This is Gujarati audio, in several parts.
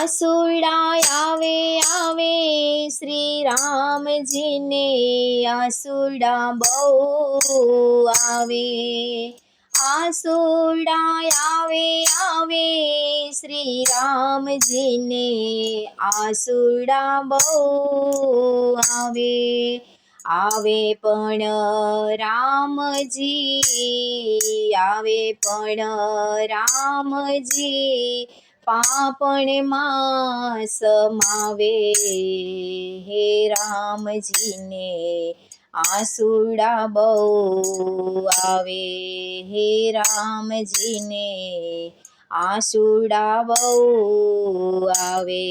આસુડા આવે આવે શ્રી રામજીને આસુડા બહુ આવે આસુડા આવે આવે શ્રી રામજીને આસુડા બહુ આવે આવે પણ રામજી આવે પણ રામજી પાપણમાં સમાવે હે રામજીને આસુડા બહુ આવે હે રામજીને આસુડા બહુ આવે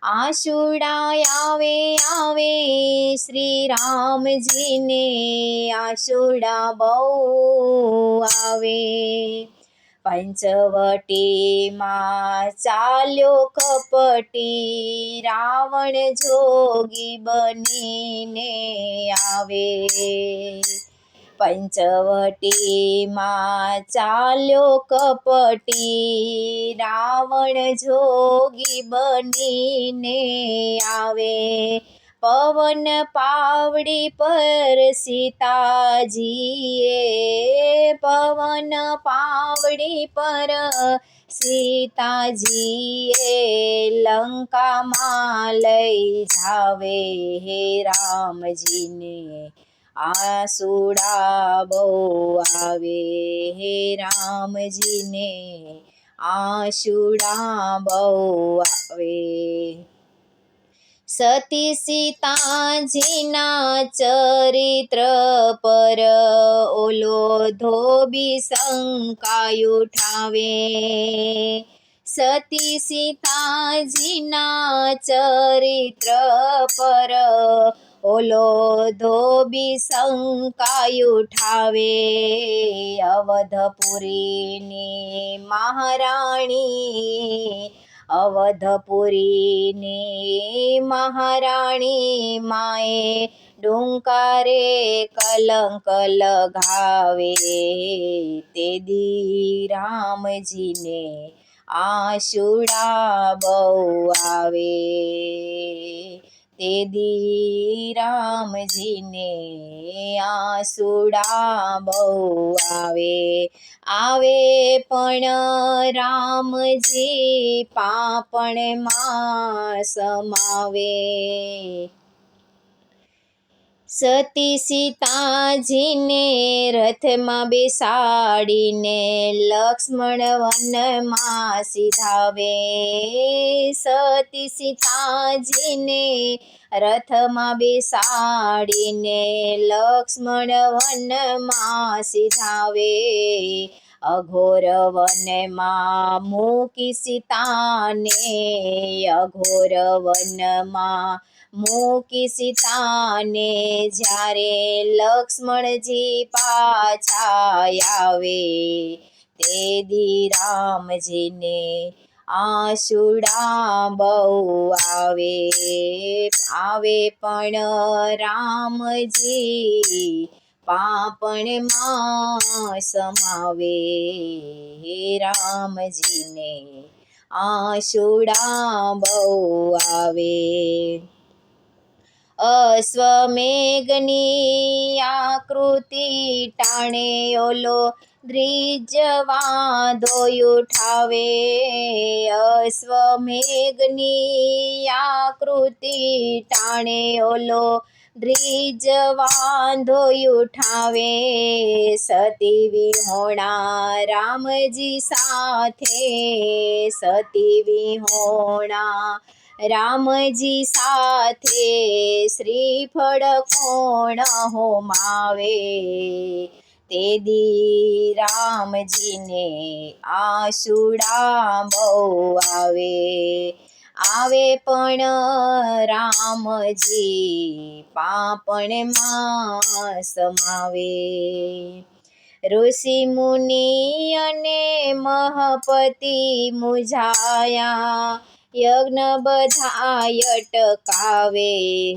આસુડા આવે આવે શ્રી રામજીને આસુડા બહુ આવે પંચવટીમાં ચાલ્યો કપટી રાવણ જોગી બનીને આવે પંચવટીમાં ચાલ્યો કપટી રાવણ જોગી બનીને આવે પવન પાવડી પર સીતાજીએ પવન પાવડી પર સીતાજીએ લંકામાં લઈ જાવે હે રામજીને આસુડા બહુ આવે હે રામજીને આસુડા બહુ આવે સતી સીતાજીના ચરિત્ર પર ઓલો ધોબી શંકા ઉઠાવે સતી સીતાજીના ચરિત્ર પર ઓલો ધોબી શંકા ઉઠાવે અવધપુરીની મહારાણી અવધપુરીની મહારાણી માએ ડુંકારે કલંક લગાવે તે દી રામજીને આસુડા બહુ આવે તે દી રામજીને આસુડા બહુ આવે આવે પણ રામજી પાપણમાં સમાવે સતી સીતાજીને રથમાં બેસાડીને લક્ષ્મણ વનમાં સીધાવે સતી સીતાજીને રથમાં બેસાડીને લક્ષ્મણ વનમાં સીધાવે અઘોર વનમાં મૂકી સીતાને અઘોર વનમાં મૂકી સીતાને જ્યારે લક્ષ્મણજી પાછા આવે તે દી રામજીને આસુડા બહુ આવે આવે પણ રામજી પાપણમાં સમાવે હે રામજીને આસુડા બહુ આવે અશ્વમેઘની આકૃતિ ટાણે ઓલો દ્વિજવાદો ઉઠાવે અશ્વમેઘની આકૃતિ ટાણે ઓલો દ્વિજવાંધો ઉઠાવે સતી વિહોણા રામજી સાથે સતી વિહોણા રામજી સાથે શ્રીફળ કોણ હોમાવે તે દી રામજીને આસુડા બહુ આવે આવે પણ રામજી પાપણમાં સમાવે ઋષિ મુનિ અને મહપતિ મુંઝાયા યજ્ઞ બધા અટકાવે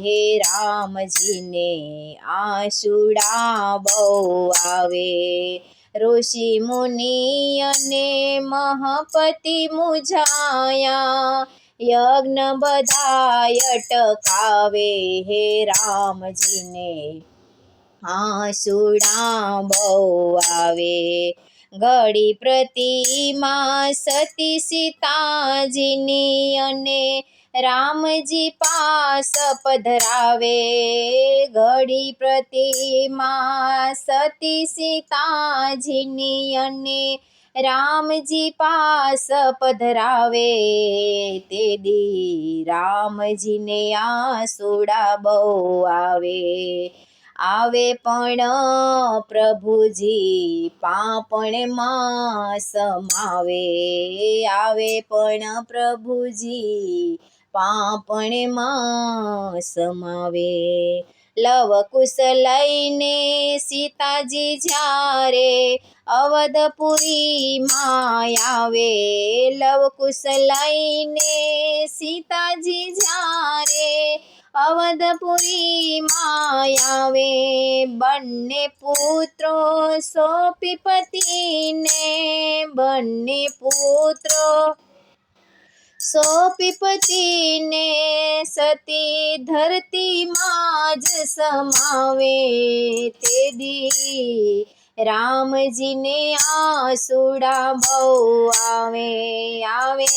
હે રામજીને આસુડા બહુ આવે ઋષિ મુનિ અને મહાપતિ મૂંઝાયા, યજ્ઞ બધાય અટકાવે હે રામજીને આંસુડા બહુ આવે. ઘડી પ્રતિમા સતી સીતાજીની અને રામજી પાસ પધરાવે, ઘડી પ્રતિમા સતી સીતાજીની અને રામજી પાસ પધરાવે, તે દી રામજીને આંસુડા બહુ આવે. આવે પણ પ્રભુજી પાપણમાં સમાવે, આવે પણ પ્રભુજી પાપણમાં સમાવે. લવકુશ લઈને સીતાજી જ્યારે અવધપુરીમાં આવે, લવકુશ લઈને સીતાજી જ્યારે અવધપુરીમાં આવે, બંને પુત્રો સોંપી પતિને, બંને પુત્રો સોંપી પતિને સતી ધરતીમાં જ સમાવે, તે દી રામજીને આંસુડા બહુ આવે. આવે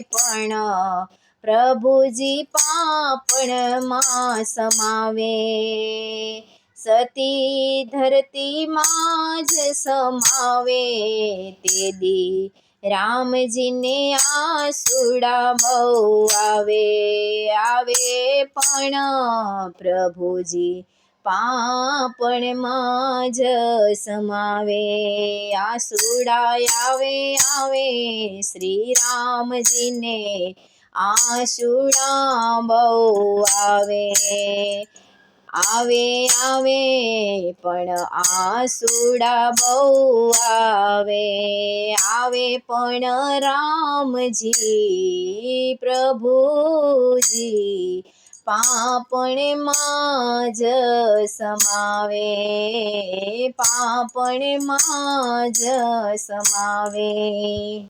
પણ પ્રભુજી પાપણમાં સમાવે, સતી ધરતીમાં જ સમાવે, તે દી રામજીને આંસુડા બહુ આવે. આવે પણ પ્રભુજી પાપણમાં જ સમાવે, આંસુડા આવે. આવે શ્રી રામજીને આંસુડા બહુ આવે. આવે આવે પણ આંસુડા બહુ આવે. આવે પણ રામજી પ્રભુજી પાપણમાં જ સમાવે, પાપણમાં જ સમાવે.